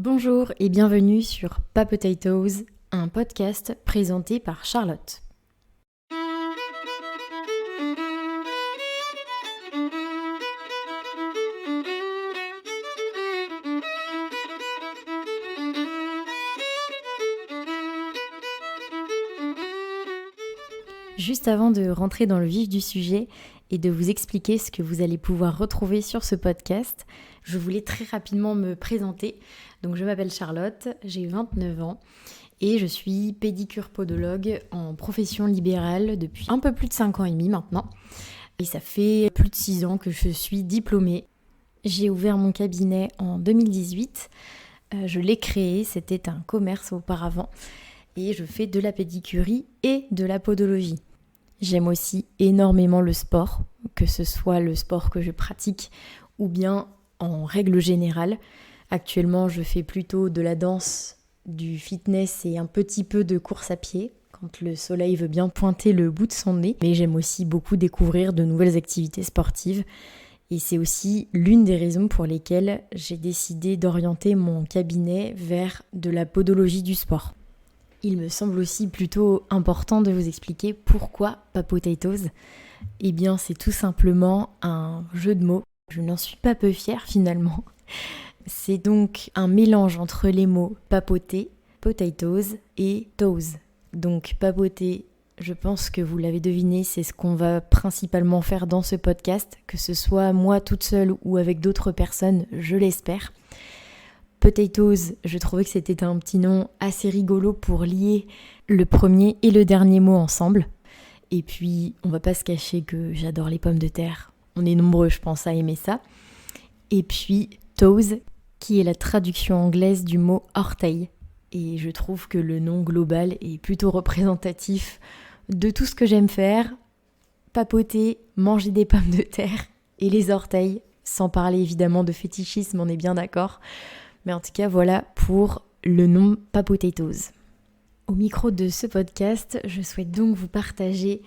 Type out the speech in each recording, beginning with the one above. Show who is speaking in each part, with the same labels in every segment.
Speaker 1: Bonjour et bienvenue sur Potatoes, un podcast présenté par Charlotte. Juste avant de rentrer dans le vif du sujet et de vous expliquer ce que vous allez pouvoir retrouver sur ce podcast, je voulais très rapidement me présenter. Donc je m'appelle Charlotte, j'ai 29 ans et je suis pédicure-podologue en profession libérale depuis un peu plus de 5 ans et demi maintenant. Et ça fait plus de 6 ans que je suis diplômée. J'ai ouvert mon cabinet en 2018. Je l'ai créé, c'était un commerce auparavant. Et je fais de la pédicurie et de la podologie. J'aime aussi énormément le sport, que ce soit le sport que je pratique ou bien en règle générale. Actuellement, je fais plutôt de la danse, du fitness et un petit peu de course à pied quand le soleil veut bien pointer le bout de son nez. Mais j'aime aussi beaucoup découvrir de nouvelles activités sportives. Et c'est aussi l'une des raisons pour lesquelles j'ai décidé d'orienter mon cabinet vers de la podologie du sport. Il me semble aussi plutôt important de vous expliquer pourquoi Potatoes. Eh bien, c'est tout simplement un jeu de mots. Je n'en suis pas peu fière finalement. C'est donc un mélange entre les mots papoter, potatoes et toes. Donc papoter, je pense que vous l'avez deviné, c'est ce qu'on va principalement faire dans ce podcast, que ce soit moi toute seule ou avec d'autres personnes, je l'espère. Potatoes, je trouvais que c'était un petit nom assez rigolo pour lier le premier et le dernier mot ensemble. Et puis, on va pas se cacher que j'adore les pommes de terre. On est nombreux, je pense, à aimer ça. Et puis, toes, qui est la traduction anglaise du mot orteil. Et je trouve que le nom global est plutôt représentatif de tout ce que j'aime faire. Papoter, manger des pommes de terre et les orteils. Sans parler évidemment de fétichisme, on est bien d'accord. Mais en tout cas, voilà pour le nom Potatoes. Au micro de ce podcast, je souhaite donc vous partager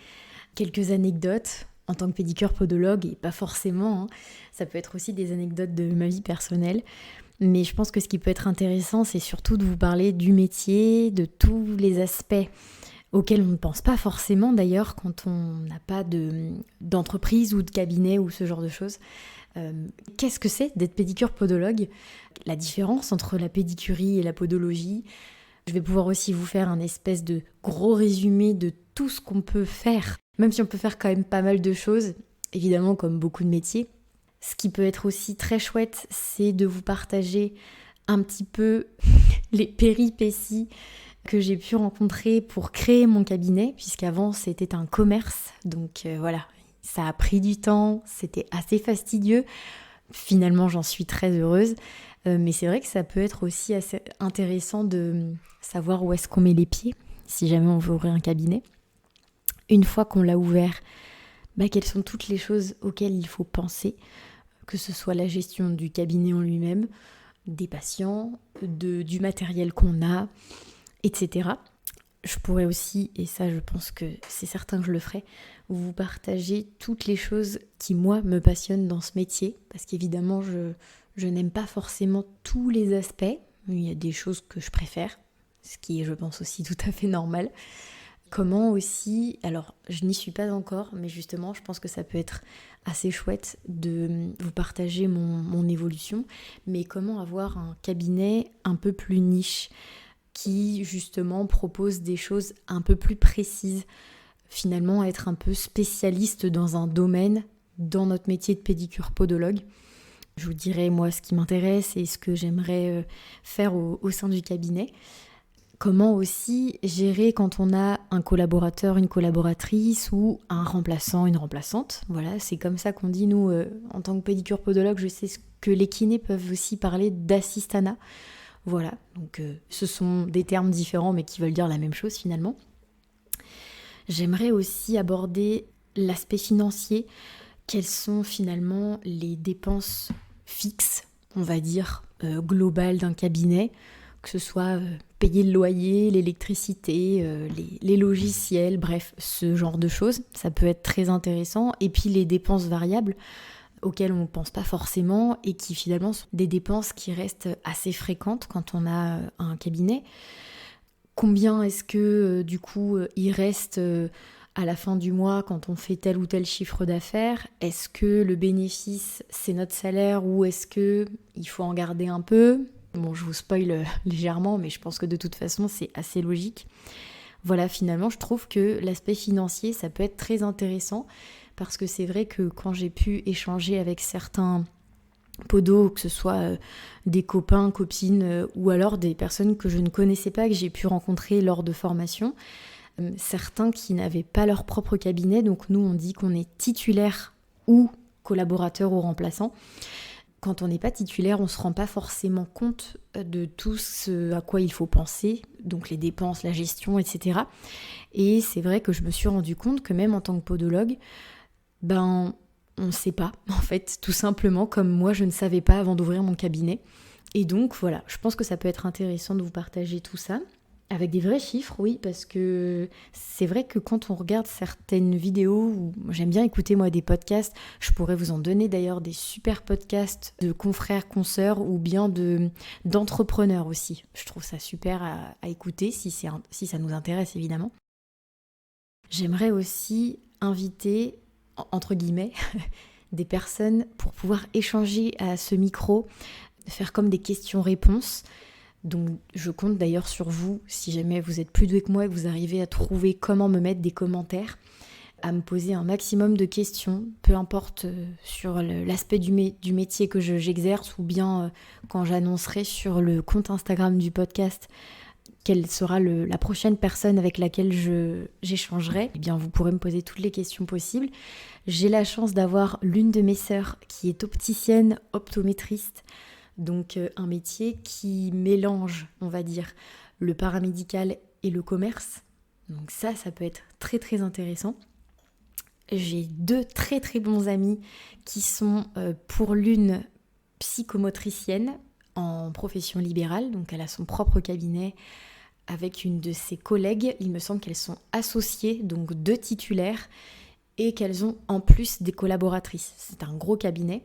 Speaker 1: quelques anecdotes en tant que pédicure-podologue, et pas forcément, ça peut être aussi des anecdotes de ma vie personnelle. Mais je pense que ce qui peut être intéressant, c'est surtout de vous parler du métier, de tous les aspects auxquels on ne pense pas forcément d'ailleurs quand on n'a pas d'entreprise ou de cabinet ou ce genre de choses. Qu'est-ce que c'est d'être pédicure-podologue ? La différence entre la pédicurie et la podologie. Je vais pouvoir aussi vous faire un espèce de gros résumé de tout ce qu'on peut faire, même si on peut faire quand même pas mal de choses, évidemment comme beaucoup de métiers. Ce qui peut être aussi très chouette, c'est de vous partager un petit peu les péripéties que j'ai pu rencontrer pour créer mon cabinet, puisqu'avant c'était un commerce, donc voilà. Ça a pris du temps, c'était assez fastidieux. Finalement, j'en suis très heureuse. Mais c'est vrai que ça peut être aussi assez intéressant de savoir où est-ce qu'on met les pieds, si jamais on veut ouvrir un cabinet. Une fois qu'on l'a ouvert, quelles sont toutes les choses auxquelles il faut penser, que ce soit la gestion du cabinet en lui-même, des patients, du matériel qu'on a, etc. Je pourrais aussi, et ça je pense que c'est certain que je le ferai, vous partager toutes les choses qui moi me passionnent dans ce métier, parce qu'évidemment je n'aime pas forcément tous les aspects, il y a des choses que je préfère, ce qui est je pense aussi tout à fait normal. Comment aussi, alors je n'y suis pas encore, mais justement je pense que ça peut être assez chouette de vous partager mon évolution, mais comment avoir un cabinet un peu plus niche, qui justement propose des choses un peu plus précises, finalement être un peu spécialiste dans un domaine, dans notre métier de pédicure-podologue. Je vous dirai moi ce qui m'intéresse et ce que j'aimerais faire au sein du cabinet. Comment aussi gérer quand on a un collaborateur, une collaboratrice ou un remplaçant, une remplaçante. Voilà, c'est comme ça qu'on dit nous en tant que pédicure-podologue. Je sais que les kinés peuvent aussi parler d'assistanat. Voilà, donc ce sont des termes différents mais qui veulent dire la même chose finalement. J'aimerais aussi aborder l'aspect financier. Quelles sont finalement les dépenses fixes, on va dire, globales d'un cabinet, que ce soit payer le loyer, l'électricité, les logiciels, bref, ce genre de choses. Ça peut être très intéressant. Et puis les dépenses variables, auxquelles on ne pense pas forcément et qui finalement sont des dépenses qui restent assez fréquentes quand on a un cabinet. Combien est-ce que du coup il reste à la fin du mois quand on fait tel ou tel chiffre d'affaires? Est-ce que le bénéfice c'est notre salaire ou est-ce que il faut en garder un peu? Bon, je vous spoil légèrement, mais je pense que de toute façon c'est assez logique. Voilà, finalement je trouve que l'aspect financier ça peut être très intéressant parce que c'est vrai que quand j'ai pu échanger avec certains podos, que ce soit des copains, copines ou alors des personnes que je ne connaissais pas, que j'ai pu rencontrer lors de formations, certains qui n'avaient pas leur propre cabinet, donc nous on dit qu'on est titulaire ou collaborateur ou remplaçant. Quand on n'est pas titulaire, on ne se rend pas forcément compte de tout ce à quoi il faut penser, donc les dépenses, la gestion, etc. Et c'est vrai que je me suis rendu compte que même en tant que podologue, on ne sait pas, en fait, tout simplement, comme moi je ne savais pas avant d'ouvrir mon cabinet. Et donc voilà, je pense que ça peut être intéressant de vous partager tout ça, avec des vrais chiffres, oui, parce que c'est vrai que quand on regarde certaines vidéos, ou j'aime bien écouter moi des podcasts, je pourrais vous en donner d'ailleurs des super podcasts de confrères, consoeurs, ou bien d'entrepreneurs aussi. Je trouve ça super à écouter, si ça nous intéresse évidemment. J'aimerais aussi inviter entre guillemets, des personnes pour pouvoir échanger à ce micro, faire comme des questions-réponses. Donc je compte d'ailleurs sur vous, si jamais vous êtes plus doué que moi et que vous arrivez à trouver comment me mettre des commentaires, à me poser un maximum de questions, peu importe sur l'aspect du métier que j'exerce ou bien quand j'annoncerai sur le compte Instagram du podcast quelle sera la prochaine personne avec laquelle j'échangerai, eh bien vous pourrez me poser toutes les questions possibles. J'ai la chance d'avoir l'une de mes sœurs qui est opticienne, optométriste, donc un métier qui mélange, on va dire, le paramédical et le commerce. Donc ça peut être très très intéressant. J'ai 2 très très bons amis qui sont pour l'une psychomotricienne en profession libérale, donc elle a son propre cabinet avec une de ses collègues. Il me semble qu'elles sont associées, donc 2 titulaires, et qu'elles ont en plus des collaboratrices. C'est un gros cabinet.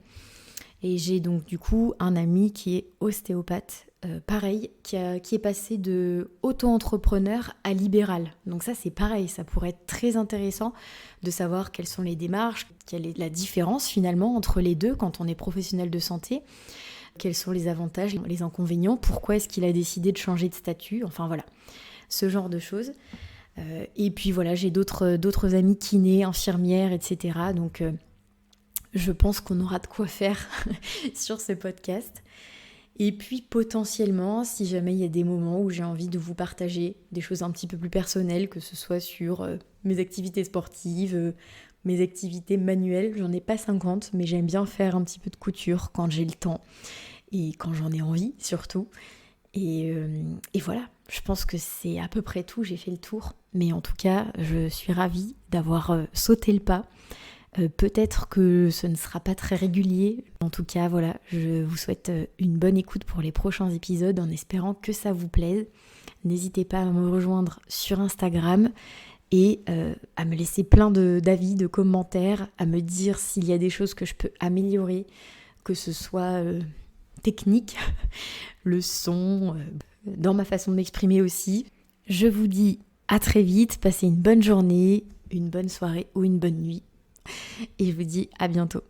Speaker 1: Et j'ai donc du coup un ami qui est ostéopathe, pareil, qui est passé de auto-entrepreneur à libéral. Donc ça c'est pareil, ça pourrait être très intéressant de savoir quelles sont les démarches, quelle est la différence finalement entre les deux quand on est professionnel de santé. Quels sont les avantages, les inconvénients, pourquoi est-ce qu'il a décidé de changer de statut, enfin voilà, ce genre de choses. Et puis voilà, j'ai d'autres amis kinés, infirmières, etc. Donc je pense qu'on aura de quoi faire sur ce podcast. Et puis potentiellement, si jamais il y a des moments où j'ai envie de vous partager des choses un petit peu plus personnelles, que ce soit sur mes activités sportives, mes activités manuelles, j'en ai pas 50, mais j'aime bien faire un petit peu de couture quand j'ai le temps et quand j'en ai envie surtout. Et voilà, je pense que c'est à peu près tout, j'ai fait le tour. Mais en tout cas, je suis ravie d'avoir sauté le pas. Peut-être que ce ne sera pas très régulier. En tout cas, voilà, je vous souhaite une bonne écoute pour les prochains épisodes en espérant que ça vous plaise. N'hésitez pas à me rejoindre sur Instagram et à me laisser plein d'avis, de commentaires, à me dire s'il y a des choses que je peux améliorer, que ce soit technique, le son, dans ma façon de m'exprimer aussi. Je vous dis à très vite, passez une bonne journée, une bonne soirée ou une bonne nuit. Et je vous dis à bientôt.